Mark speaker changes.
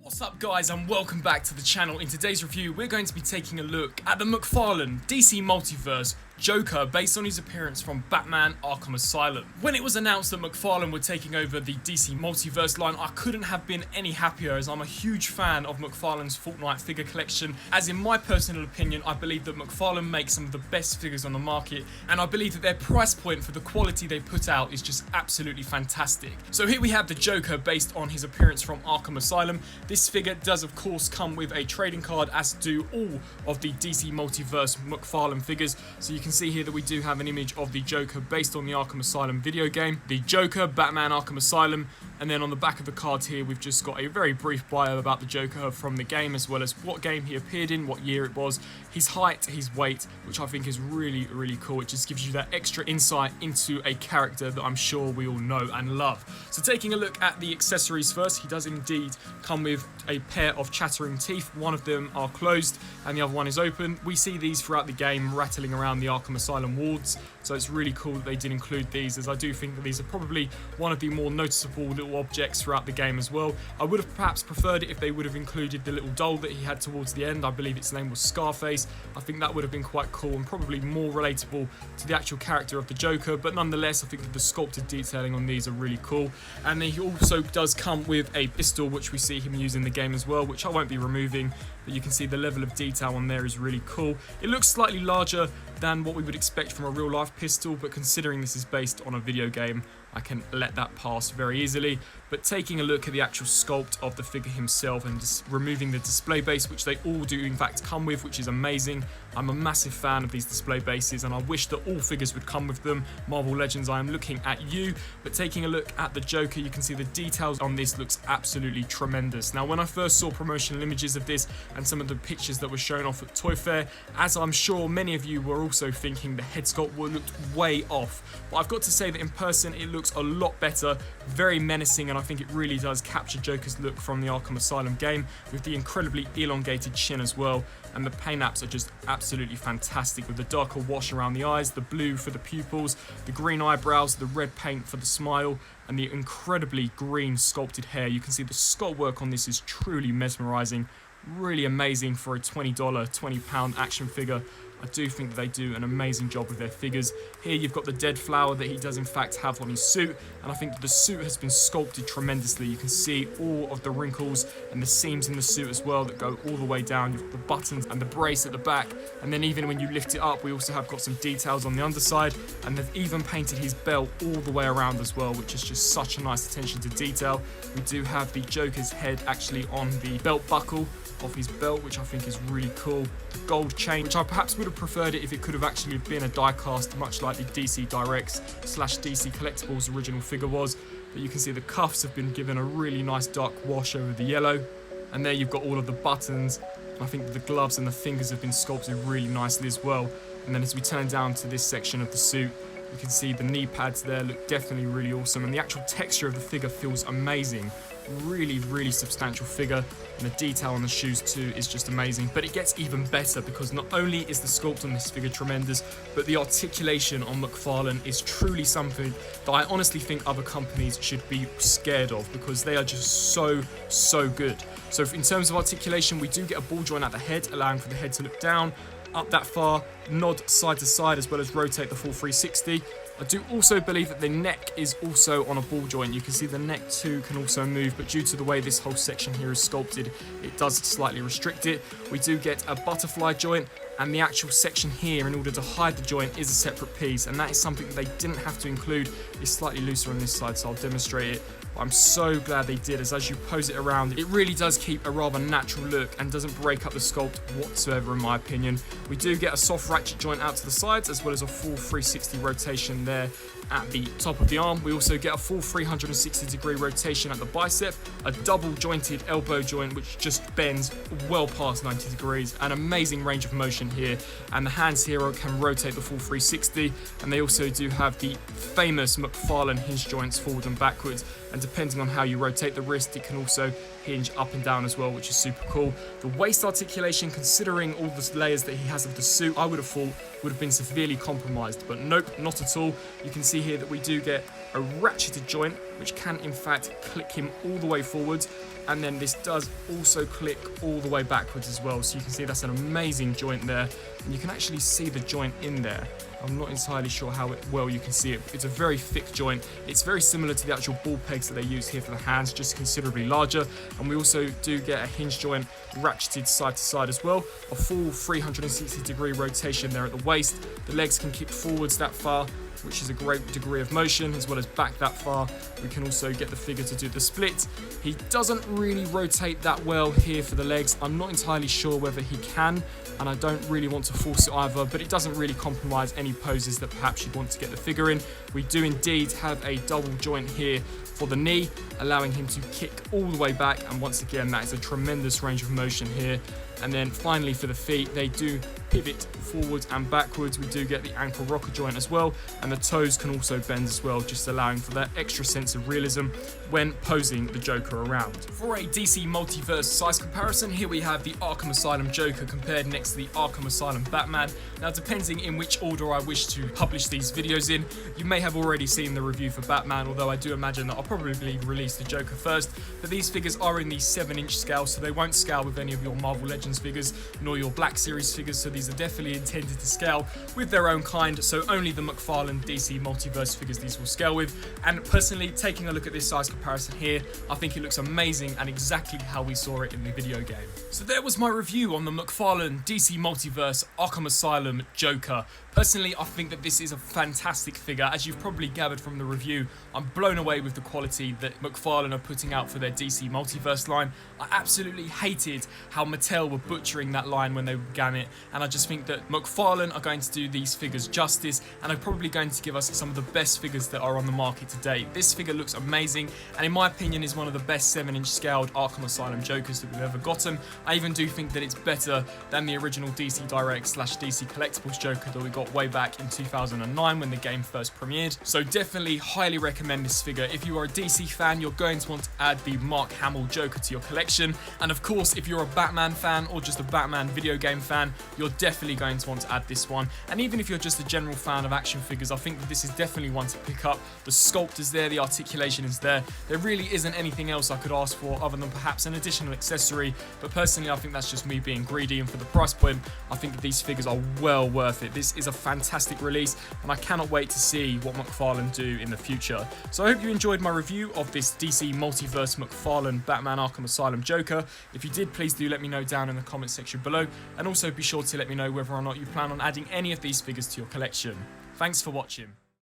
Speaker 1: What's up guys, and welcome back to the channel. In today's review we're going to be taking a look at the McFarlane DC Multiverse Joker based on his appearance from Batman Arkham Asylum. When it was announced that McFarlane were taking over the DC Multiverse line, I couldn't have been any happier, as I'm a huge fan of McFarlane's Fortnite figure collection. As in my personal opinion, I believe that McFarlane makes some of the best figures on the market, and I believe that their price point for the quality they put out is just absolutely fantastic. So here we have the Joker based on his appearance from Arkham Asylum. This figure does of course come with a trading card, as do all of the DC Multiverse McFarlane figures. So you can see here that we do have an image of the Joker based on the Arkham Asylum video game, the Joker, Batman Arkham Asylum, and then on the back of the cards here we've just got a very brief bio about the Joker from the game, as well as what game he appeared in, what year it was, his height, his weight, which I think is really cool. It just gives you that extra insight into a character that I'm sure we all know and love. So taking a look at the accessories first, he does indeed come with a pair of chattering teeth. One of them are closed and the other one is open. We see these throughout the game rattling around the Arkham Asylum wards, so it's really cool that they did include these, as I do think that these are probably one of the more noticeable little objects throughout the game as well. I would have perhaps preferred it if they would have included the little doll that he had towards the end. I believe its name was Scarface. I think that would have been quite cool and probably more relatable to the actual character of the Joker, but nonetheless I think that the sculpted detailing on these are really cool. And then he also does come with a pistol, which we see him use in the game as well, which I won't be removing, but you can see the level of detail on there is really cool. It looks slightly larger than what we would expect from a real life pistol, but considering this is based on a video game, I can let that pass very easily. But taking a look at the actual sculpt of the figure himself and just removing the display base, which they all do in fact come with, which is amazing. I'm a massive fan of these display bases and I wish that all figures would come with them. Marvel Legends, I am looking at you. But taking a look at the Joker, you can see the details on this looks absolutely tremendous. Now when I first saw promotional images of this and some of the pictures that were shown off at Toy Fair, as I'm sure many of you were also thinking, the head sculpt looked way off. But I've got to say that in person it looks a lot better, very menacing, and I think it really does capture Joker's look from the Arkham Asylum game, with the incredibly elongated chin as well, and the paint apps are just absolutely fantastic, with the darker wash around the eyes, the blue for the pupils, the green eyebrows, the red paint for the smile, and the incredibly green sculpted hair. You can see the sculpt work on this is truly mesmerizing, really amazing for a $20, £20 action figure. I do think that they do an amazing job with their figures. Here you've got the dead flower that he does in fact have on his suit, and I think that the suit has been sculpted tremendously. You can see all of the wrinkles and the seams in the suit as well that go all the way down. You've got the buttons and the brace at the back, and then even when you lift it up we also have got some details on the underside, and they've even painted his belt all the way around as well, which is just such a nice attention to detail. We do have the Joker's head actually on the belt buckle of his belt, which I think is really cool. The gold chain, which I perhaps would have preferred it if it could have actually been a die cast, much like the DC Directs / DC Collectibles original figure was. But you can see the cuffs have been given a really nice dark wash over the yellow, and there you've got all of the buttons. I think the gloves and the fingers have been sculpted really nicely as well. And then as we turn down to this section of the suit, you can see the knee pads there look definitely really awesome, and the actual texture of the figure feels amazing. Really substantial figure, and the detail on the shoes too is just amazing. But it gets even better, because not only is the sculpt on this figure tremendous, but the articulation on McFarlane is truly something that I honestly think other companies should be scared of, because they are just so good. So in terms of articulation, we do get a ball joint at the head, allowing for the head to look down, up that far, nod side to side, as well as rotate the full 360. I do also believe that the neck is also on a ball joint. You can see the neck too can also move, but due to the way this whole section here is sculpted, it does slightly restrict it. We do get a butterfly joint, and the actual section here, in order to hide the joint, is a separate piece, and that is something that they didn't have to include. It's slightly looser on this side, so I'll demonstrate it. But I'm so glad they did, as you pose it around, it really does keep a rather natural look and doesn't break up the sculpt whatsoever, in my opinion. We do get a soft ratchet joint out to the sides, as well as a full 360 rotation there at the top of the arm. We also get a full 360-degree rotation at the bicep, a double jointed elbow joint which just bends well past 90 degrees, an amazing range of motion here, and the hands here can rotate the full 360, and they also do have the famous McFarlane hinge joints forward and backwards, and depending on how you rotate the wrist, it can also hinge up and down as well, which is super cool. The waist articulation, considering all the layers that he has of the suit, I would have thought would have been severely compromised, but nope, not at all. You can see here that we do get a ratcheted joint, which can in fact click him all the way forwards, and then this does also click all the way backwards as well. So you can see that's an amazing joint there, and you can actually see the joint in there. I'm not entirely sure how well you can see it. It's a very thick joint. It's very similar to the actual ball pegs that they use here for the hands, just considerably larger. And we also do get a hinge joint ratcheted side to side as well. A full 360-degree rotation there at the waist. The legs can kick forwards that far, which is a great degree of motion, as well as back that far. We can also get the figure to do the split. He doesn't really rotate that well here for the legs. I'm not entirely sure whether he can, and I don't really want to force it either, but it doesn't really compromise any poses that perhaps you'd want to get the figure in. We do indeed have a double joint here for the knee, allowing him to kick all the way back, and once again, that is a tremendous range of motion here. And then finally for the feet, they do pivot forwards and backwards. We do get the ankle rocker joint as well, and the toes can also bend as well, just allowing for that extra sense of realism when posing the Joker around. For a DC Multiverse size comparison, here we have the Arkham Asylum Joker compared next to the Arkham Asylum Batman. Now, depending in which order I wish to publish these videos in, you may have already seen the review for Batman, although I do imagine that I'll probably release the Joker first. But these figures are in the 7-inch scale, so they won't scale with any of your Marvel Legends figures, nor your Black Series figures, so these are definitely intended to scale with their own kind, so only the McFarlane DC Multiverse figures these will scale with. And personally, taking a look at this size comparison here, I think it looks amazing and exactly how we saw it in the video game. So there was my review on the McFarlane DC Multiverse Arkham Asylum Joker. Personally, I think that this is a fantastic figure. As you've probably gathered from the review, I'm blown away with the quality that McFarlane are putting out for their DC Multiverse line. I absolutely hated how Mattel were butchering that line when they began it, and I just think that McFarlane are going to do these figures justice, and are probably going to give us some of the best figures that are on the market today. This figure looks amazing, and in my opinion is one of the best 7-inch scaled Arkham Asylum Jokers that we've ever gotten. I even do think that it's better than the original DC Direct / DC Collectibles Joker that we got way back in 2009 when the game first premiered. So definitely highly recommend this figure. If you are a DC fan, you're going to want to add the Mark Hamill Joker to your collection, and of course if you're a Batman fan or just a Batman video game fan, you're definitely going to want to add this one. And even if you're just a general fan of action figures, I think that this is definitely one to pick up. The sculpt is there, the articulation is there. There really isn't anything else I could ask for other than perhaps an additional accessory, but personally I think that's just me being greedy, and for the price point I think that these figures are well worth it. This is a fantastic release, and I cannot wait to see what McFarlane do in the future. So I hope you enjoyed my review of this DC Multiverse McFarlane Batman Arkham Asylum Joker. If you did, please do let me know down in the comment section below, and also be sure to let me know whether or not you plan on adding any of these figures to your collection. Thanks for watching.